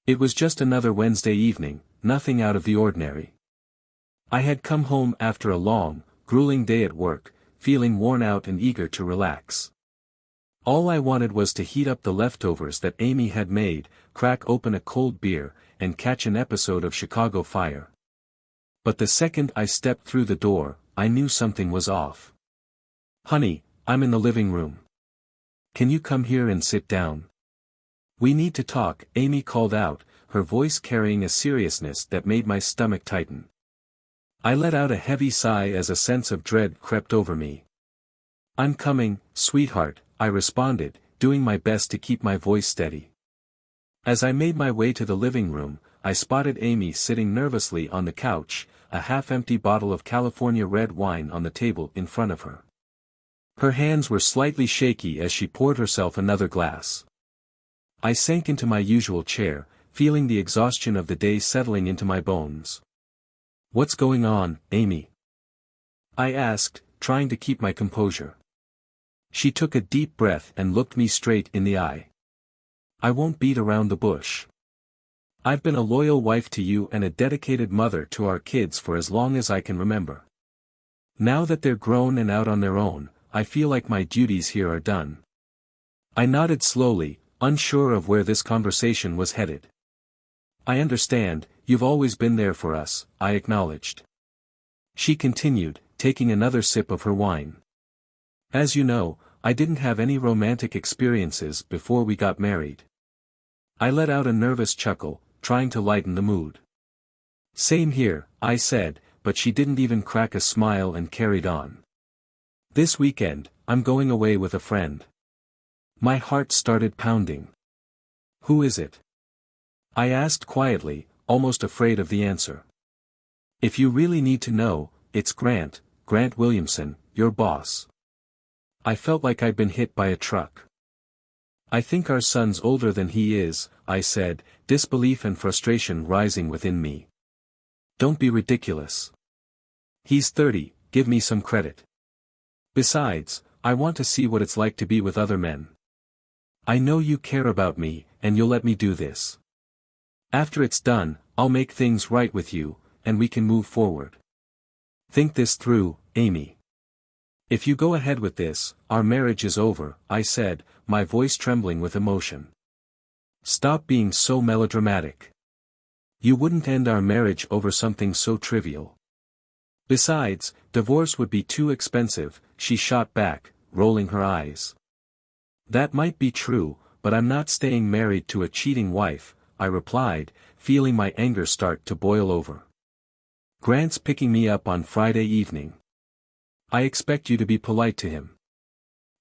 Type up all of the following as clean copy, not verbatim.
It was just another Wednesday evening, nothing out of the ordinary. I had come home after a long, grueling day at work, feeling worn out and eager to relax. All I wanted was to heat up the leftovers that Amy had made, crack open a cold beer, and catch an episode of Chicago Fire. But the second I stepped through the door, I knew something was off. "Honey, I'm in the living room. Can you come here and sit down? We need to talk," Amy called out, her voice carrying a seriousness that made my stomach tighten. I let out a heavy sigh as a sense of dread crept over me. "I'm coming, sweetheart," I responded, doing my best to keep my voice steady. As I made my way to the living room, I spotted Amy sitting nervously on the couch, a half-empty bottle of California red wine on the table in front of her. Her hands were slightly shaky as she poured herself another glass. I sank into my usual chair, feeling the exhaustion of the day settling into my bones. "What's going on, Amy?" I asked, trying to keep my composure. She took a deep breath and looked me straight in the eye. "I won't beat around the bush. I've been a loyal wife to you and a dedicated mother to our kids for as long as I can remember. Now that they're grown and out on their own, I feel like my duties here are done." I nodded slowly, unsure of where this conversation was headed. "I understand, you've always been there for us," I acknowledged. She continued, taking another sip of her wine. "As you know, I didn't have any romantic experiences before we got married." I let out a nervous chuckle, trying to lighten the mood. "Same here," I said, but she didn't even crack a smile and carried on. "This weekend, I'm going away with a friend." My heart started pounding. "Who is it?" I asked quietly, almost afraid of the answer. "If you really need to know, it's Grant Williamson, your boss." I felt like I'd been hit by a truck. "I think our son's older than he is," I said, disbelief and frustration rising within me. "Don't be ridiculous. He's 30, give me some credit. Besides, I want to see what it's like to be with other men. I know you care about me, and you'll let me do this. After it's done, I'll make things right with you, and we can move forward. Think this through, Amy. If you go ahead with this, our marriage is over," I said, my voice trembling with emotion. "Stop being so melodramatic. You wouldn't end our marriage over something so trivial. Besides, divorce would be too expensive," she shot back, rolling her eyes. "That might be true, but I'm not staying married to a cheating wife," I replied, feeling my anger start to boil over. "Grant's picking me up on Friday evening. I expect you to be polite to him.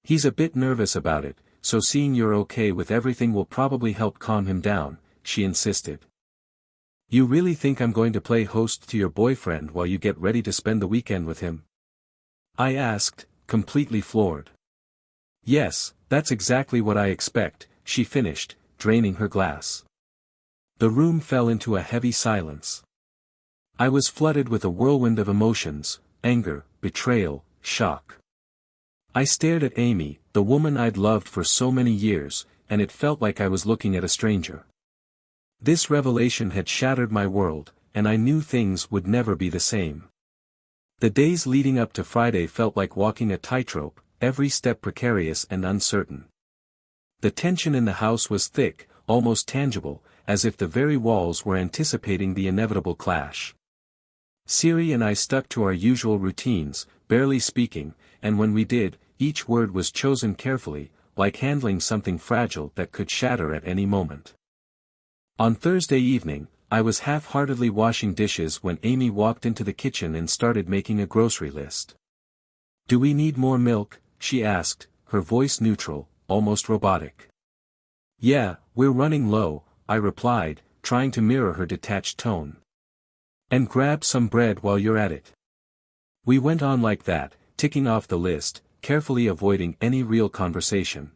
He's a bit nervous about it, so seeing you're okay with everything will probably help calm him down," she insisted. "You really think I'm going to play host to your boyfriend while you get ready to spend the weekend with him?" I asked, completely floored. "Yes, that's exactly what I expect," she finished, draining her glass. The room fell into a heavy silence. I was flooded with a whirlwind of emotions: anger, betrayal, shock. I stared at Amy, the woman I'd loved for so many years, and it felt like I was looking at a stranger. This revelation had shattered my world, and I knew things would never be the same. The days leading up to Friday felt like walking a tightrope, every step precarious and uncertain. The tension in the house was thick, almost tangible, as if the very walls were anticipating the inevitable clash. Siri and I stuck to our usual routines, barely speaking, and when we did, each word was chosen carefully, like handling something fragile that could shatter at any moment. On Thursday evening, I was half-heartedly washing dishes when Amy walked into the kitchen and started making a grocery list. "Do we need more milk?" she asked, her voice neutral, almost robotic. "Yeah, we're running low," I replied, trying to mirror her detached tone. "And grab some bread while you're at it." We went on like that, ticking off the list, carefully avoiding any real conversation.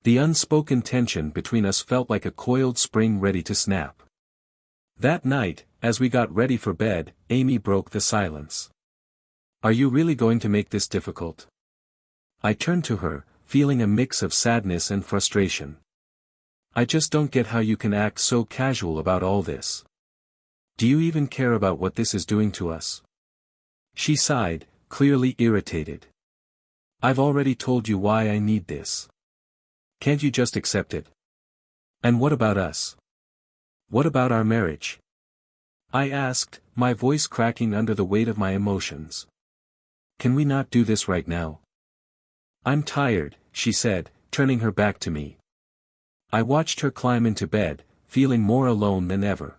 The unspoken tension between us felt like a coiled spring ready to snap. That night, as we got ready for bed, Amy broke the silence. "Are you really going to make this difficult?" I turned to her, feeling a mix of sadness and frustration. I just don't get how you can act so casual about all this. Do you even care about what this is doing to us? She sighed, clearly irritated. I've already told you why I need this. Can't you just accept it? And what about us? What about our marriage? I asked, my voice cracking under the weight of my emotions. Can we not do this right now? I'm tired, she said, turning her back to me. I watched her climb into bed, feeling more alone than ever.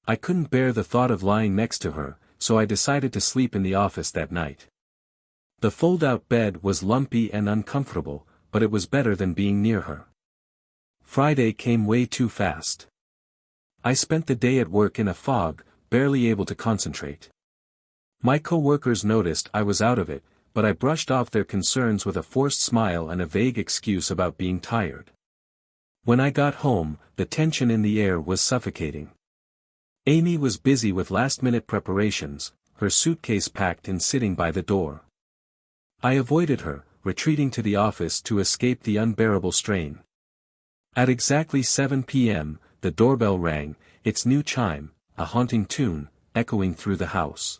I couldn't bear the thought of lying next to her, so I decided to sleep in the office that night. The fold-out bed was lumpy and uncomfortable, but it was better than being near her. Friday came way too fast. I spent the day at work in a fog, barely able to concentrate. My co-workers noticed I was out of it, but I brushed off their concerns with a forced smile and a vague excuse about being tired. When I got home, the tension in the air was suffocating. Amy was busy with last-minute preparations, her suitcase packed and sitting by the door. I avoided her, retreating to the office to escape the unbearable strain. At exactly 7 p.m., the doorbell rang, its new chime, a haunting tune, echoing through the house.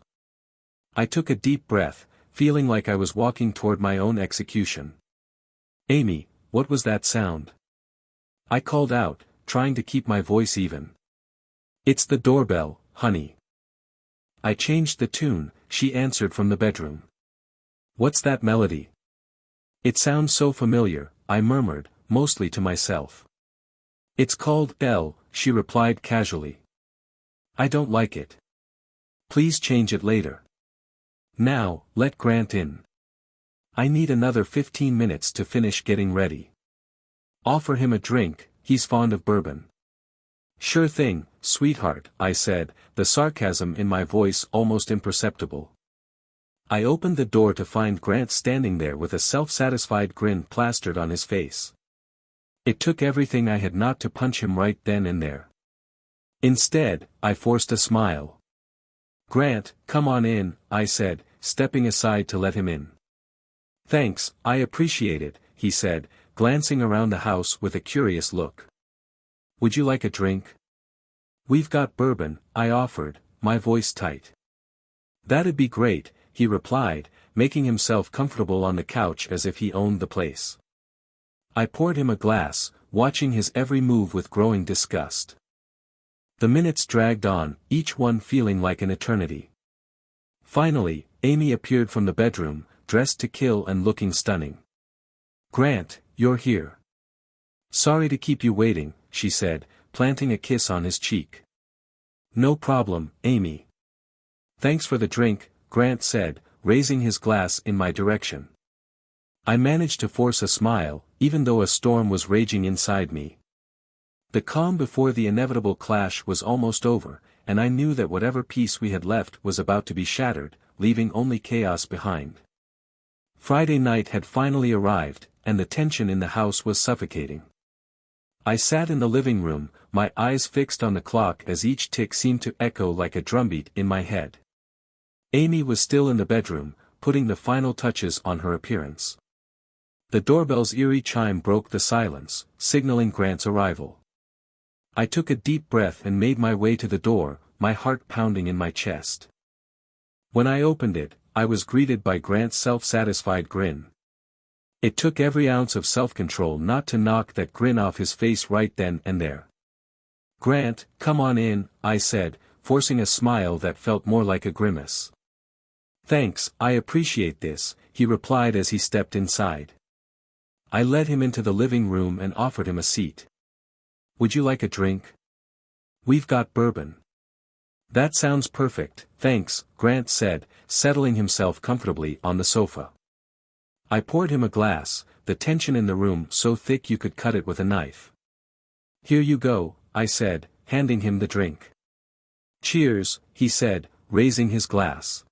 I took a deep breath, feeling like I was walking toward my own execution. Amy, what was that sound? I called out, trying to keep my voice even. It's the doorbell, honey. I changed the tune, she answered from the bedroom. What's that melody? It sounds so familiar, I murmured, mostly to myself. It's called Elle, she replied casually. I don't like it. Please change it later. Now, let Grant in. I need another 15 minutes to finish getting ready. Offer him a drink, he's fond of bourbon. Sure thing, sweetheart, I said, the sarcasm in my voice almost imperceptible. I opened the door to find Grant standing there with a self-satisfied grin plastered on his face. It took everything I had not to punch him right then and there. Instead, I forced a smile. Grant, come on in, I said, stepping aside to let him in. Thanks, I appreciate it, he said, glancing around the house with a curious look. Would you like a drink? We've got bourbon, I offered, my voice tight. That'd be great, he replied, making himself comfortable on the couch as if he owned the place. I poured him a glass, watching his every move with growing disgust. The minutes dragged on, each one feeling like an eternity. Finally, Amy appeared from the bedroom, dressed to kill and looking stunning. Grant, you're here. Sorry to keep you waiting, she said, planting a kiss on his cheek. No problem, Amy. Thanks for the drink, Grant said, raising his glass in my direction. I managed to force a smile, even though a storm was raging inside me. The calm before the inevitable clash was almost over, and I knew that whatever peace we had left was about to be shattered, leaving only chaos behind. Friday night had finally arrived, and the tension in the house was suffocating. I sat in the living room, my eyes fixed on the clock as each tick seemed to echo like a drumbeat in my head. Amy was still in the bedroom, putting the final touches on her appearance. The doorbell's eerie chime broke the silence, signaling Grant's arrival. I took a deep breath and made my way to the door, my heart pounding in my chest. When I opened it, I was greeted by Grant's self-satisfied grin. It took every ounce of self-control not to knock that grin off his face right then and there. Grant, come on in, I said, forcing a smile that felt more like a grimace. Thanks, I appreciate this, he replied as he stepped inside. I led him into the living room and offered him a seat. Would you like a drink? We've got bourbon. That sounds perfect, thanks, Grant said, settling himself comfortably on the sofa. I poured him a glass, the tension in the room so thick you could cut it with a knife. Here you go, I said, handing him the drink. Cheers, he said, raising his glass.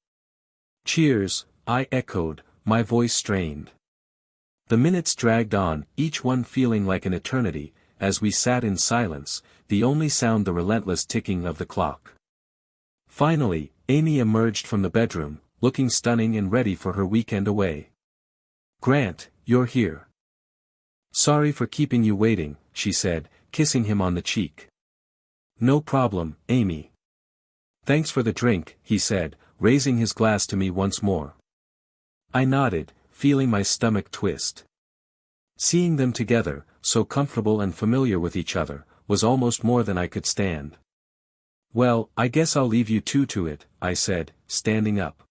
Cheers, I echoed, my voice strained. The minutes dragged on, each one feeling like an eternity, as we sat in silence, the only sound the relentless ticking of the clock. Finally, Amy emerged from the bedroom, looking stunning and ready for her weekend away. Grant, you're here. Sorry for keeping you waiting, she said, kissing him on the cheek. No problem, Amy. Thanks for the drink, he said, raising his glass to me once more. I nodded, feeling my stomach twist. Seeing them together, so comfortable and familiar with each other, was almost more than I could stand. Well, I guess I'll leave you two to it, I said, standing up.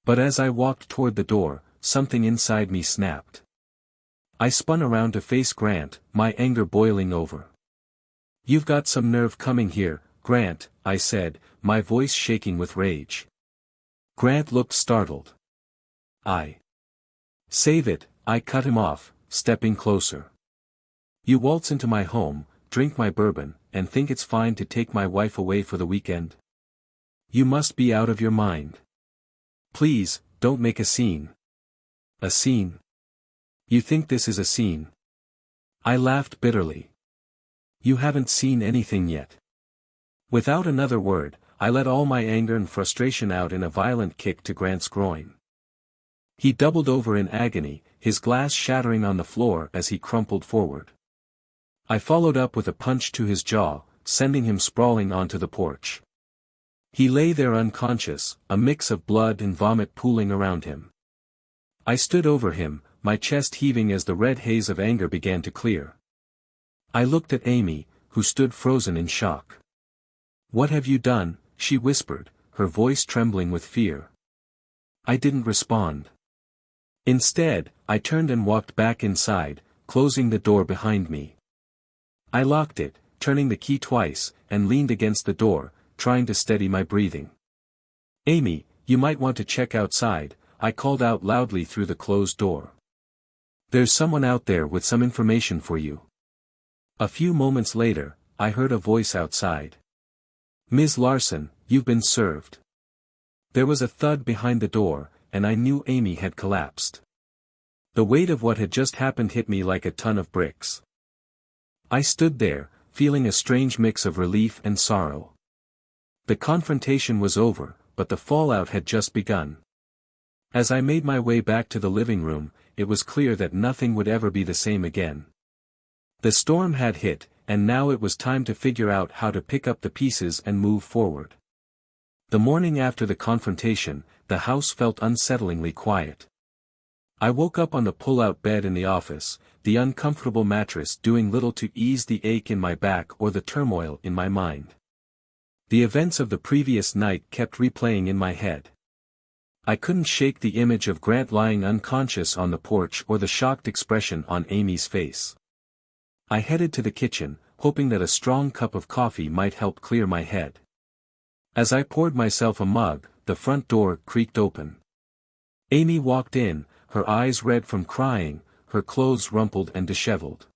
But as I walked toward the door, something inside me snapped. I spun around to face Grant, my anger boiling over. You've got some nerve coming here, Grant, I said, my voice shaking with rage. Grant looked startled. Save it, I cut him off, stepping closer. You waltz into my home, drink my bourbon, and think it's fine to take my wife away for the weekend? You must be out of your mind. Please, don't make a scene. A scene? You think this is a scene? I laughed bitterly. You haven't seen anything yet. Without another word, I let all my anger and frustration out in a violent kick to Grant's groin. He doubled over in agony, his glass shattering on the floor as he crumpled forward. I followed up with a punch to his jaw, sending him sprawling onto the porch. He lay there unconscious, a mix of blood and vomit pooling around him. I stood over him, my chest heaving as the red haze of anger began to clear. I looked at Amy, who stood frozen in shock. What have you done? She whispered, her voice trembling with fear. I didn't respond. Instead, I turned and walked back inside, closing the door behind me. I locked it, turning the key twice, and leaned against the door, trying to steady my breathing. Amy, you might want to check outside, I called out loudly through the closed door. There's someone out there with some information for you. A few moments later, I heard a voice outside. Ms. Larson, you've been served. There was a thud behind the door, and I knew Amy had collapsed. The weight of what had just happened hit me like a ton of bricks. I stood there, feeling a strange mix of relief and sorrow. The confrontation was over, but the fallout had just begun. As I made my way back to the living room, it was clear that nothing would ever be the same again. The storm had hit, and now it was time to figure out how to pick up the pieces and move forward. The morning after the confrontation, the house felt unsettlingly quiet. I woke up on the pull-out bed in the office, the uncomfortable mattress doing little to ease the ache in my back or the turmoil in my mind. The events of the previous night kept replaying in my head. I couldn't shake the image of Grant lying unconscious on the porch or the shocked expression on Amy's face. I headed to the kitchen, hoping that a strong cup of coffee might help clear my head. As I poured myself a mug, the front door creaked open. Amy walked in, her eyes red from crying, her clothes rumpled and disheveled.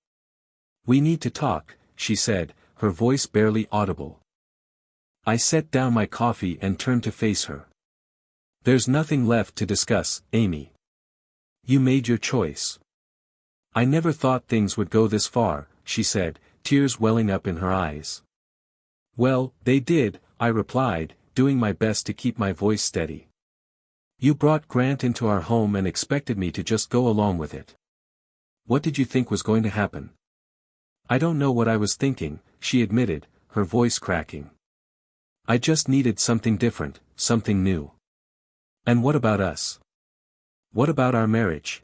We need to talk, she said, her voice barely audible. I set down my coffee and turned to face her. There's nothing left to discuss, Amy. You made your choice. I never thought things would go this far, she said, tears welling up in her eyes. Well, they did, I replied, doing my best to keep my voice steady. You brought Grant into our home and expected me to just go along with it. What did you think was going to happen? I don't know what I was thinking, she admitted, her voice cracking. I just needed something different, something new. And what about us? What about our marriage?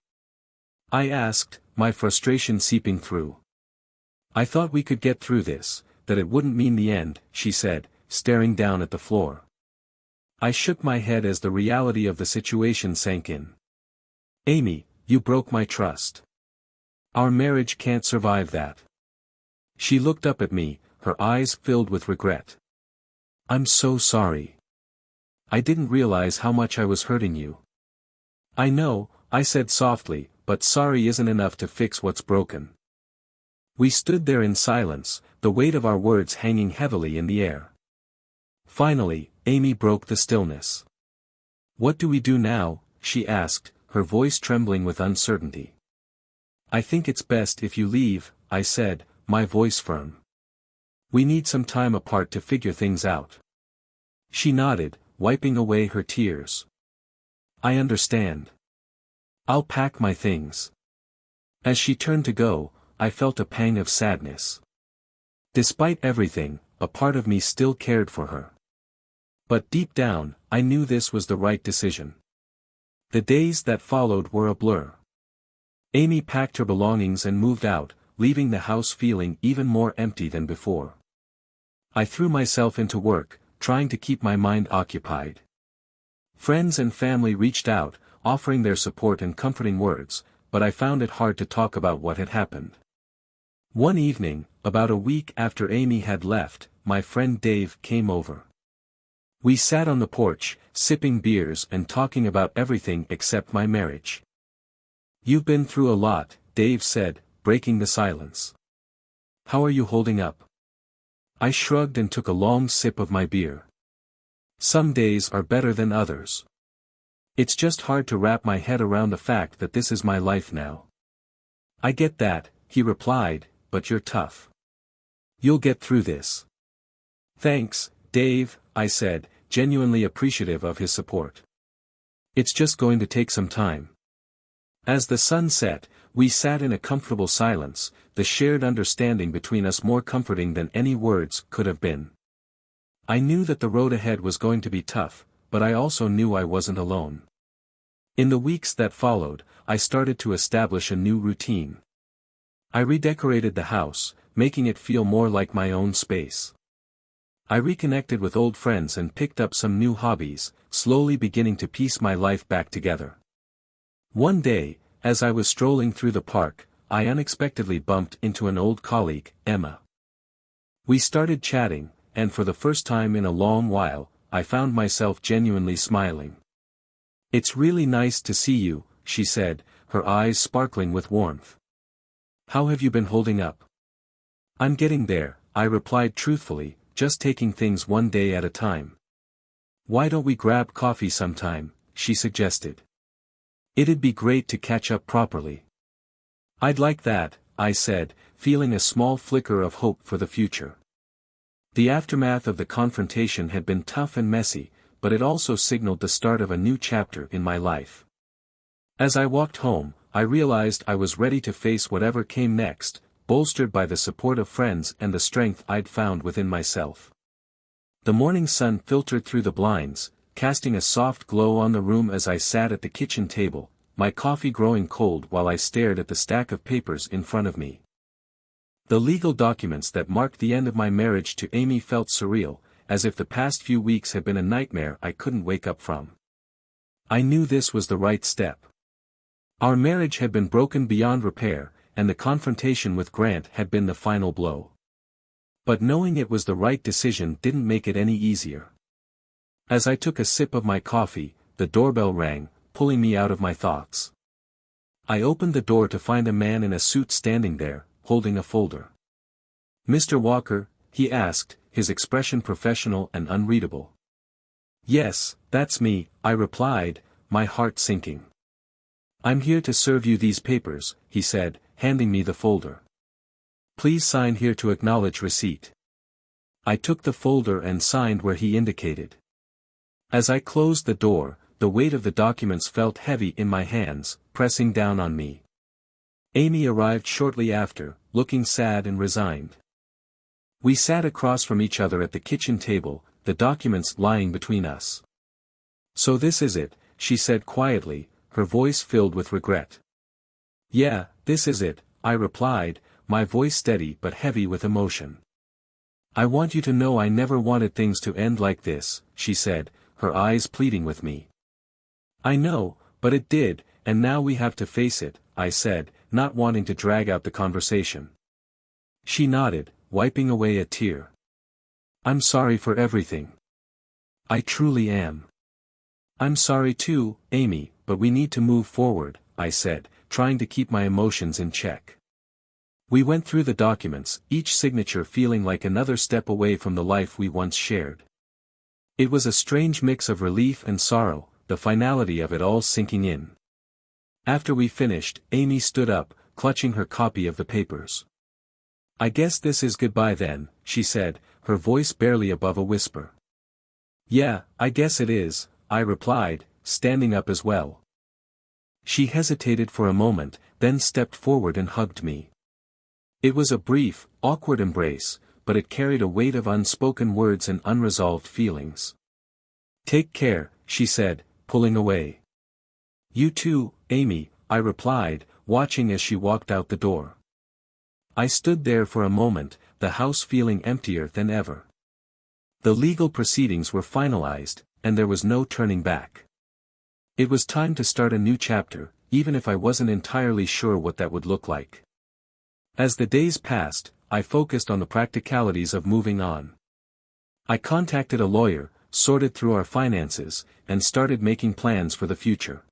I asked, my frustration seeping through. I thought we could get through this, that it wouldn't mean the end, she said, staring down at the floor. I shook my head as the reality of the situation sank in. Amy, you broke my trust. Our marriage can't survive that. She looked up at me, her eyes filled with regret. I'm so sorry. I didn't realize how much I was hurting you. I know, I said softly, but sorry isn't enough to fix what's broken. We stood there in silence, the weight of our words hanging heavily in the air. Finally, Amy broke the stillness. What do we do now? She asked, her voice trembling with uncertainty. I think it's best if you leave, I said, my voice firm. We need some time apart to figure things out. She nodded, wiping away her tears. I understand. I'll pack my things. As she turned to go, I felt a pang of sadness. Despite everything, a part of me still cared for her. But deep down, I knew this was the right decision. The days that followed were a blur. Amy packed her belongings and moved out, leaving the house feeling even more empty than before. I threw myself into work, trying to keep my mind occupied. Friends and family reached out, offering their support and comforting words, but I found it hard to talk about what had happened. One evening, about a week after Amy had left, my friend Dave came over. We sat on the porch, sipping beers and talking about everything except my marriage. "You've been through a lot," Dave said, breaking the silence. "How are you holding up?" I shrugged and took a long sip of my beer. "Some days are better than others. It's just hard to wrap my head around the fact that this is my life now." "I get that," he replied, "but you're tough. You'll get through this." "Thanks, Dave," I said, genuinely appreciative of his support. "It's just going to take some time." As the sun set, we sat in a comfortable silence, the shared understanding between us more comforting than any words could have been. I knew that the road ahead was going to be tough, but I also knew I wasn't alone. In the weeks that followed, I started to establish a new routine. I redecorated the house, making it feel more like my own space. I reconnected with old friends and picked up some new hobbies, slowly beginning to piece my life back together. One day, as I was strolling through the park, I unexpectedly bumped into an old colleague, Emma. We started chatting, and for the first time in a long while, I found myself genuinely smiling. "It's really nice to see you," she said, her eyes sparkling with warmth. "How have you been holding up?" "I'm getting there," I replied truthfully, "just taking things one day at a time." "Why don't we grab coffee sometime?" she suggested. "It'd be great to catch up properly." "I'd like that," I said, feeling a small flicker of hope for the future. The aftermath of the confrontation had been tough and messy, but it also signaled the start of a new chapter in my life. As I walked home, I realized I was ready to face whatever came next, bolstered by the support of friends and the strength I'd found within myself. The morning sun filtered through the blinds, casting a soft glow on the room as I sat at the kitchen table, my coffee growing cold while I stared at the stack of papers in front of me. The legal documents that marked the end of my marriage to Amy felt surreal, as if the past few weeks had been a nightmare I couldn't wake up from. I knew this was the right step. Our marriage had been broken beyond repair, and the confrontation with Grant had been the final blow. But knowing it was the right decision didn't make it any easier. As I took a sip of my coffee, the doorbell rang, pulling me out of my thoughts. I opened the door to find a man in a suit standing there, holding a folder. "Mr. Walker?" he asked, his expression professional and unreadable. "Yes, that's me," I replied, my heart sinking. "I'm here to serve you these papers," he said, handing me the folder. "Please sign here to acknowledge receipt." I took the folder and signed where he indicated. As I closed the door, the weight of the documents felt heavy in my hands, pressing down on me. Amy arrived shortly after, looking sad and resigned. We sat across from each other at the kitchen table, the documents lying between us. "So this is it," she said quietly, her voice filled with regret. "Yeah, this is it," I replied, my voice steady but heavy with emotion. "I want you to know I never wanted things to end like this," she said, her eyes pleading with me. "I know, but it did, and now we have to face it," I said, not wanting to drag out the conversation. She nodded, wiping away a tear. "I'm sorry for everything. I truly am." "I'm sorry too, Amy, but we need to move forward," I said, trying to keep my emotions in check. We went through the documents, each signature feeling like another step away from the life we once shared. It was a strange mix of relief and sorrow, the finality of it all sinking in. After we finished, Amy stood up, clutching her copy of the papers. "I guess this is goodbye then," she said, her voice barely above a whisper. "Yeah, I guess it is," I replied, standing up as well. She hesitated for a moment, then stepped forward and hugged me. It was a brief, awkward embrace, but it carried a weight of unspoken words and unresolved feelings. "Take care," she said, pulling away. "You too, Amy," I replied, watching as she walked out the door. I stood there for a moment, the house feeling emptier than ever. The legal proceedings were finalized, and there was no turning back. It was time to start a new chapter, even if I wasn't entirely sure what that would look like. As the days passed, I focused on the practicalities of moving on. I contacted a lawyer, sorted through our finances, and started making plans for the future.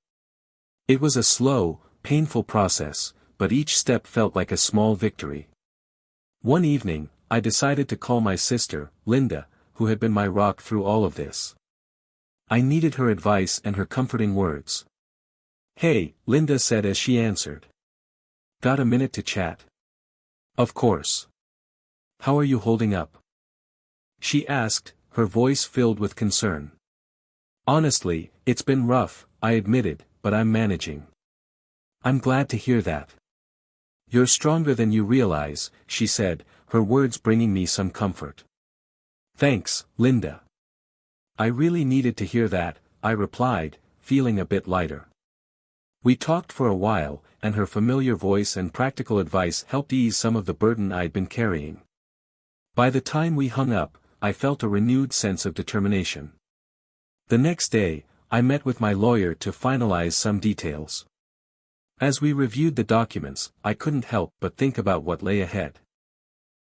It was a slow, painful process, but each step felt like a small victory. One evening, I decided to call my sister, Linda, who had been my rock through all of this. I needed her advice and her comforting words. "Hey," Linda said as she answered. "Got a minute to chat?" "Of course. How are you holding up?" she asked, her voice filled with concern. "Honestly, it's been rough," I admitted, "but I'm managing." "I'm glad to hear that. You're stronger than you realize," she said, her words bringing me some comfort. "Thanks, Linda. I really needed to hear that," I replied, feeling a bit lighter. We talked for a while, and her familiar voice and practical advice helped ease some of the burden I'd been carrying. By the time we hung up, I felt a renewed sense of determination. The next day, I met with my lawyer to finalize some details. As we reviewed the documents, I couldn't help but think about what lay ahead.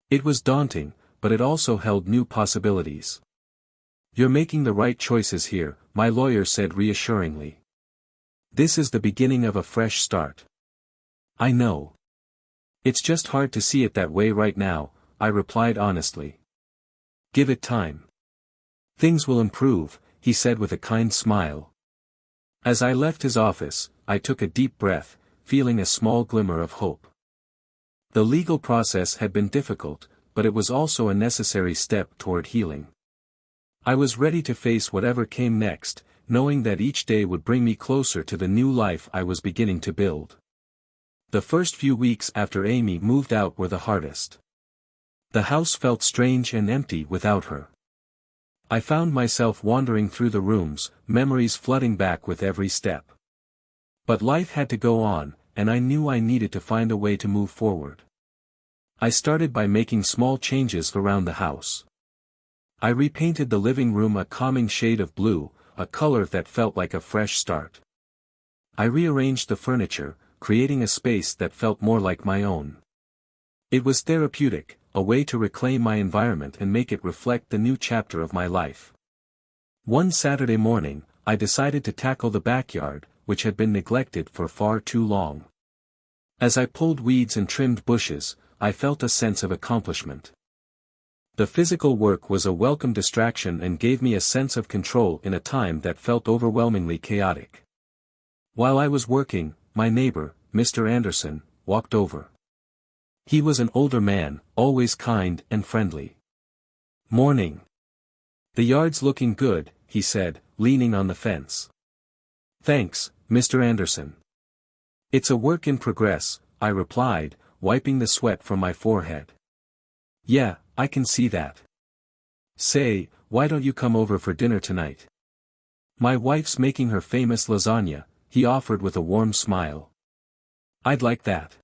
It was daunting, but it also held new possibilities. "You're making the right choices here," my lawyer said reassuringly. "This is the beginning of a fresh start." "I know. It's just hard to see it that way right now," I replied honestly. "Give it time. Things will improve," he said with a kind smile. As I left his office, I took a deep breath, feeling a small glimmer of hope. The legal process had been difficult, but it was also a necessary step toward healing. I was ready to face whatever came next, knowing that each day would bring me closer to the new life I was beginning to build. The first few weeks after Amy moved out were the hardest. The house felt strange and empty without her. I found myself wandering through the rooms, memories flooding back with every step. But life had to go on, and I knew I needed to find a way to move forward. I started by making small changes around the house. I repainted the living room a calming shade of blue, a color that felt like a fresh start. I rearranged the furniture, creating a space that felt more like my own. It was therapeutic, a way to reclaim my environment and make it reflect the new chapter of my life. One Saturday morning, I decided to tackle the backyard, which had been neglected for far too long. As I pulled weeds and trimmed bushes, I felt a sense of accomplishment. The physical work was a welcome distraction and gave me a sense of control in a time that felt overwhelmingly chaotic. While I was working, my neighbor, Mr. Anderson, walked over. He was an older man, always kind and friendly. "Morning. The yard's looking good," he said, leaning on the fence. "Thanks, Mr. Anderson." "It's a work in progress," I replied, wiping the sweat from my forehead. "Yeah, I can see that. Say, why don't you come over for dinner tonight? My wife's making her famous lasagna," he offered with a warm smile. "I'd like that."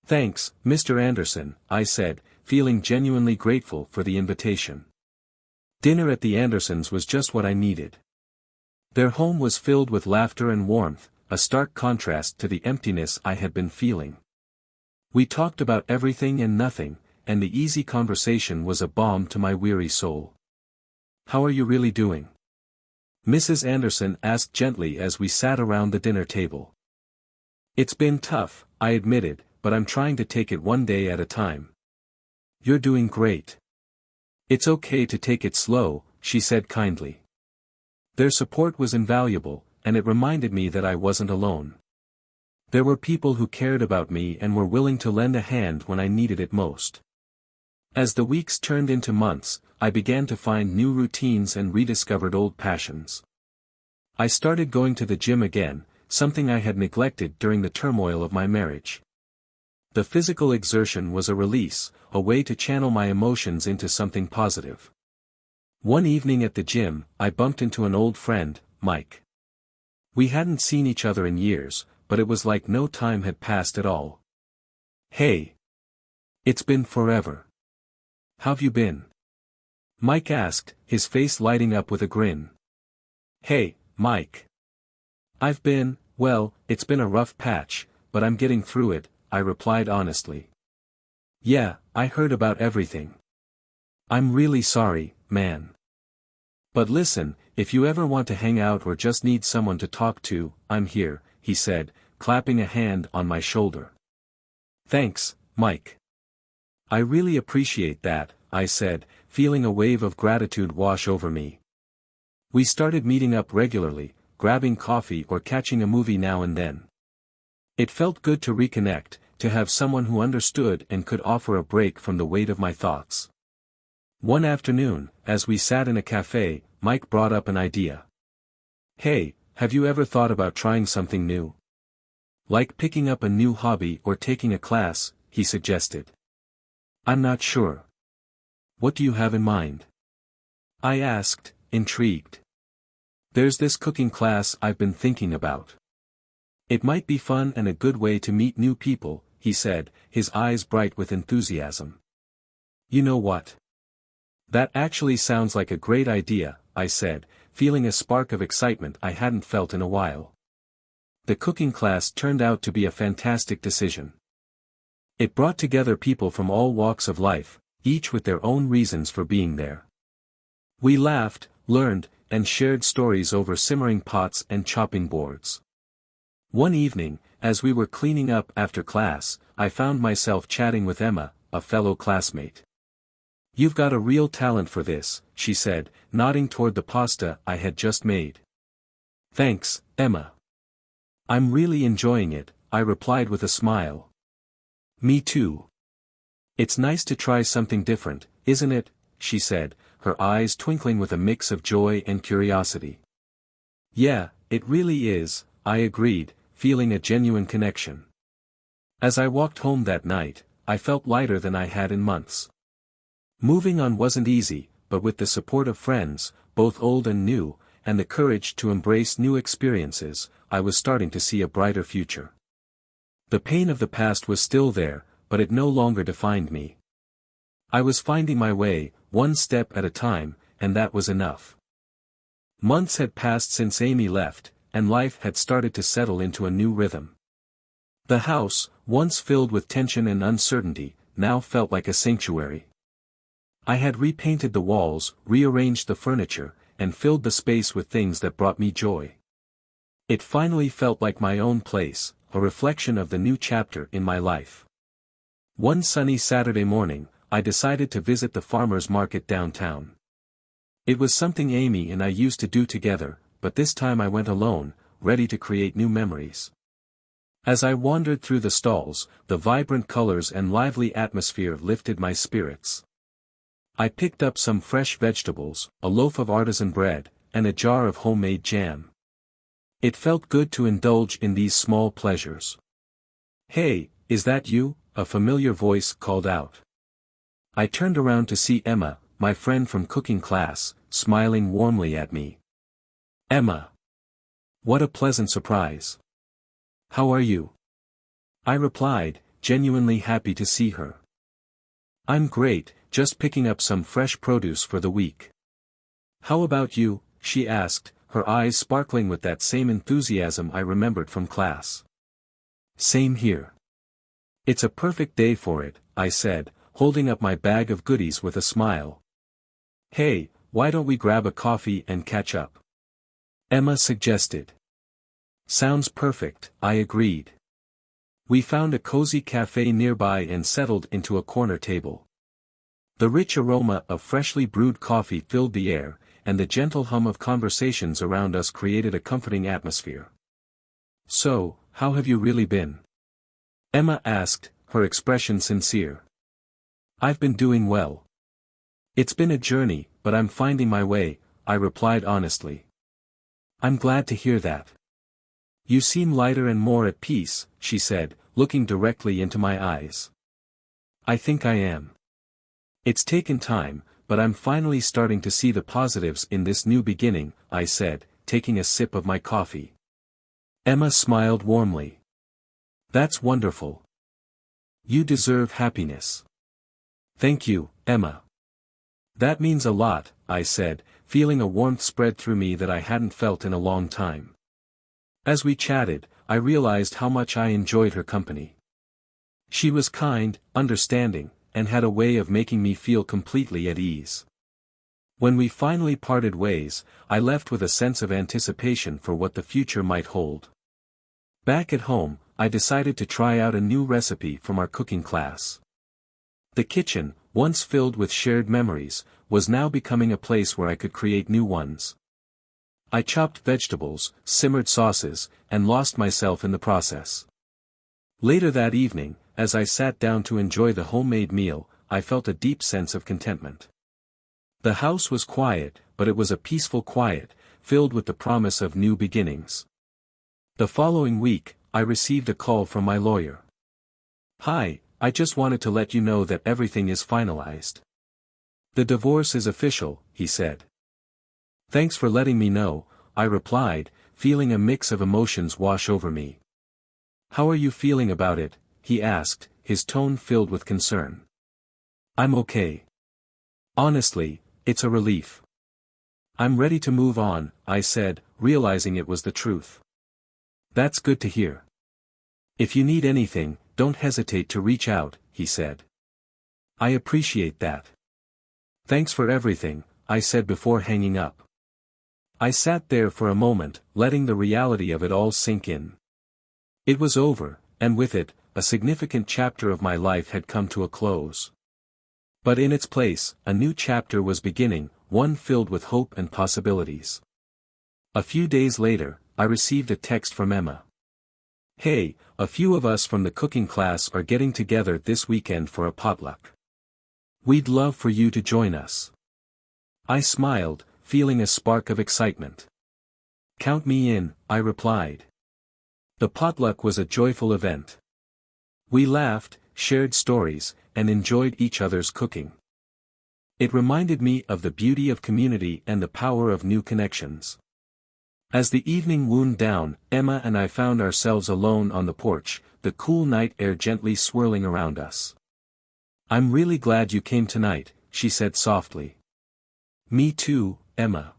"Thanks, Mr. Anderson," I said, feeling genuinely grateful for the invitation. Dinner at the Andersons was just what I needed. Their home was filled with laughter and warmth, a stark contrast to the emptiness I had been feeling. We talked about everything and nothing, and the easy conversation was a balm to my weary soul. "How are you really doing?" Mrs. Anderson asked gently as we sat around the dinner table. "It's been tough," I admitted, "but I'm trying to take it one day at a time." "You're doing great. It's okay to take it slow," she said kindly. Their support was invaluable, and it reminded me that I wasn't alone. There were people who cared about me and were willing to lend a hand when I needed it most. As the weeks turned into months, I began to find new routines and rediscovered old passions. I started going to the gym again, something I had neglected during the turmoil of my marriage. The physical exertion was a release, a way to channel my emotions into something positive. One evening at the gym, I bumped into an old friend, Mike. We hadn't seen each other in years, but it was like no time had passed at all. "Hey. It's been forever. How've you been?" Mike asked, his face lighting up with a grin. "Hey, Mike. Well, it's been a rough patch, but I'm getting through it," I replied honestly. "Yeah, I heard about everything. I'm really sorry, man. But listen, if you ever want to hang out or just need someone to talk to, I'm here," he said, clapping a hand on my shoulder. "Thanks, Mike. I really appreciate that," I said, feeling a wave of gratitude wash over me. We started meeting up regularly, grabbing coffee or catching a movie now and then. It felt good to reconnect, to have someone who understood and could offer a break from the weight of my thoughts. One afternoon, as we sat in a cafe, Mike brought up an idea. "Hey, have you ever thought about trying something new? Like picking up a new hobby or taking a class," he suggested. "I'm not sure. What do you have in mind?" I asked, intrigued. "There's this cooking class I've been thinking about. It might be fun and a good way to meet new people," he said, his eyes bright with enthusiasm. "You know what? That actually sounds like a great idea," I said, feeling a spark of excitement I hadn't felt in a while. The cooking class turned out to be a fantastic decision. It brought together people from all walks of life, each with their own reasons for being there. We laughed, learned, and shared stories over simmering pots and chopping boards. One evening, as we were cleaning up after class, I found myself chatting with Emma, a fellow classmate. "You've got a real talent for this," she said, nodding toward the pasta I had just made. "Thanks, Emma. I'm really enjoying it," I replied with a smile. "Me too. It's nice to try something different, isn't it?" she said, her eyes twinkling with a mix of joy and curiosity. "Yeah, it really is," I agreed, feeling a genuine connection. As I walked home that night, I felt lighter than I had in months. Moving on wasn't easy, but with the support of friends, both old and new, and the courage to embrace new experiences, I was starting to see a brighter future. The pain of the past was still there, but it no longer defined me. I was finding my way, one step at a time, and that was enough. Months had passed since Amy left, and life had started to settle into a new rhythm. The house, once filled with tension and uncertainty, now felt like a sanctuary. I had repainted the walls, rearranged the furniture, and filled the space with things that brought me joy. It finally felt like my own place, a reflection of the new chapter in my life. One sunny Saturday morning, I decided to visit the farmers' market downtown. It was something Amy and I used to do together, but this time I went alone, ready to create new memories. As I wandered through the stalls, the vibrant colors and lively atmosphere lifted my spirits. I picked up some fresh vegetables, a loaf of artisan bread, and a jar of homemade jam. It felt good to indulge in these small pleasures. "Hey, is that you?" a familiar voice called out. I turned around to see Emma, my friend from cooking class, smiling warmly at me. "Emma. What a pleasant surprise. How are you?" I replied, genuinely happy to see her. "I'm great, just picking up some fresh produce for the week." "How about you?" she asked, her eyes sparkling with that same enthusiasm I remembered from class. "Same here. It's a perfect day for it," I said, holding up my bag of goodies with a smile. "Hey, why don't we grab a coffee and catch up?" Emma suggested. "Sounds perfect," I agreed. We found a cozy cafe nearby and settled into a corner table. The rich aroma of freshly brewed coffee filled the air, and the gentle hum of conversations around us created a comforting atmosphere. "So, how have you really been?" Emma asked, her expression sincere. "I've been doing well. It's been a journey, but I'm finding my way," I replied honestly. "I'm glad to hear that. You seem lighter and more at peace, she said, looking directly into my eyes. I think I am. It's taken time, but I'm finally starting to see the positives in this new beginning, I said, taking a sip of my coffee. Emma smiled warmly. That's wonderful. You deserve happiness. Thank you, Emma. That means a lot, I said, feeling a warmth spread through me that I hadn't felt in a long time. As we chatted, I realized how much I enjoyed her company. She was kind, understanding, and had a way of making me feel completely at ease. When we finally parted ways, I left with a sense of anticipation for what the future might hold. Back at home, I decided to try out a new recipe from our cooking class. The kitchen, once filled with shared memories, was now becoming a place where I could create new ones. I chopped vegetables, simmered sauces, and lost myself in the process. Later that evening, as I sat down to enjoy the homemade meal, I felt a deep sense of contentment. The house was quiet, but it was a peaceful quiet, filled with the promise of new beginnings. The following week, I received a call from my lawyer. Hi, I just wanted to let you know that everything is finalized. The divorce is official, he said. Thanks for letting me know, I replied, feeling a mix of emotions wash over me. How are you feeling about it? He asked, his tone filled with concern. I'm okay. Honestly, it's a relief. I'm ready to move on, I said, realizing it was the truth. That's good to hear. If you need anything, don't hesitate to reach out, he said. I appreciate that. Thanks for everything, I said before hanging up. I sat there for a moment, letting the reality of it all sink in. It was over, and with it, a significant chapter of my life had come to a close. But in its place, a new chapter was beginning, one filled with hope and possibilities. A few days later, I received a text from Emma. Hey, a few of us from the cooking class are getting together this weekend for a potluck. We'd love for you to join us. I smiled, feeling a spark of excitement. Count me in, I replied. The potluck was a joyful event. We laughed, shared stories, and enjoyed each other's cooking. It reminded me of the beauty of community and the power of new connections. As the evening wound down, Emma and I found ourselves alone on the porch, the cool night air gently swirling around us. I'm really glad you came tonight, she said softly. Me too, Emma.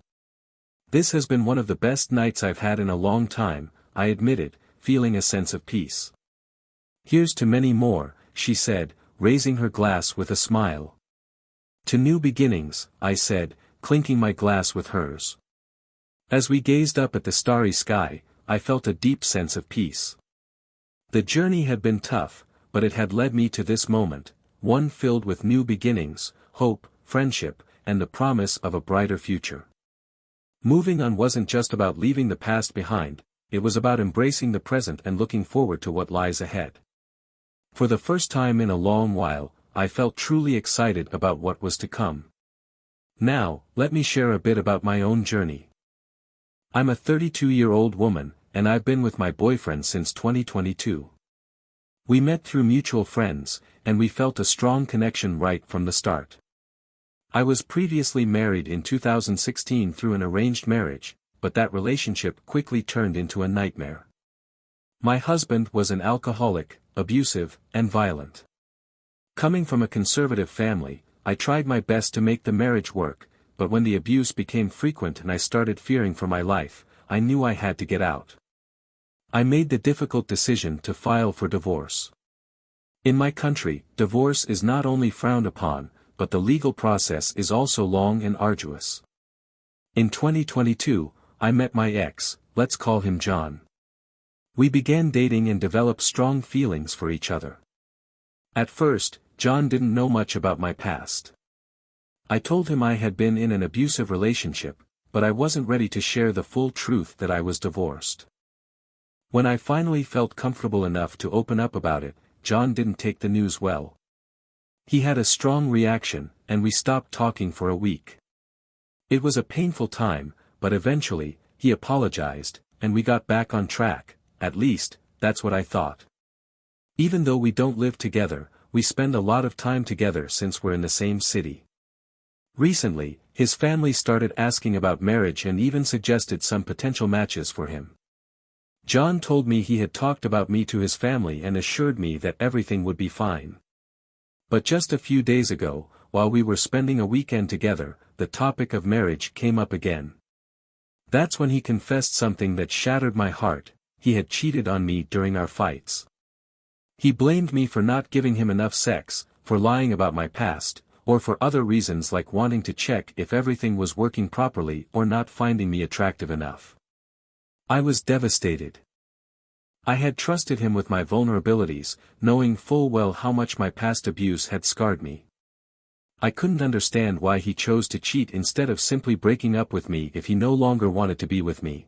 This has been one of the best nights I've had in a long time, I admitted, feeling a sense of peace. Here's to many more, she said, raising her glass with a smile. To new beginnings, I said, clinking my glass with hers. As we gazed up at the starry sky, I felt a deep sense of peace. The journey had been tough, but it had led me to this moment, one filled with new beginnings, hope, friendship, and the promise of a brighter future. Moving on wasn't just about leaving the past behind, it was about embracing the present and looking forward to what lies ahead. For the first time in a long while, I felt truly excited about what was to come. Now, let me share a bit about my own journey. I'm a 32-year-old woman, and I've been with my boyfriend since 2022. We met through mutual friends, and we felt a strong connection right from the start. I was previously married in 2016 through an arranged marriage, but that relationship quickly turned into a nightmare. My husband was an alcoholic, abusive, and violent. Coming from a conservative family, I tried my best to make the marriage work, but when the abuse became frequent and I started fearing for my life, I knew I had to get out. I made the difficult decision to file for divorce. In my country, divorce is not only frowned upon, but the legal process is also long and arduous. In 2022, I met my ex, let's call him John. We began dating and developed strong feelings for each other. At first, John didn't know much about my past. I told him I had been in an abusive relationship, but I wasn't ready to share the full truth that I was divorced. When I finally felt comfortable enough to open up about it, John didn't take the news well. He had a strong reaction, and we stopped talking for a week. It was a painful time, but eventually, he apologized, and we got back on track, at least, that's what I thought. Even though we don't live together, we spend a lot of time together since we're in the same city. Recently, his family started asking about marriage and even suggested some potential matches for him. John told me he had talked about me to his family and assured me that everything would be fine. But just a few days ago, while we were spending a weekend together, the topic of marriage came up again. That's when he confessed something that shattered my heart: he had cheated on me during our fights. He blamed me for not giving him enough sex, for lying about my past, or for other reasons like wanting to check if everything was working properly or not finding me attractive enough. I was devastated. I had trusted him with my vulnerabilities, knowing full well how much my past abuse had scarred me. I couldn't understand why he chose to cheat instead of simply breaking up with me if he no longer wanted to be with me.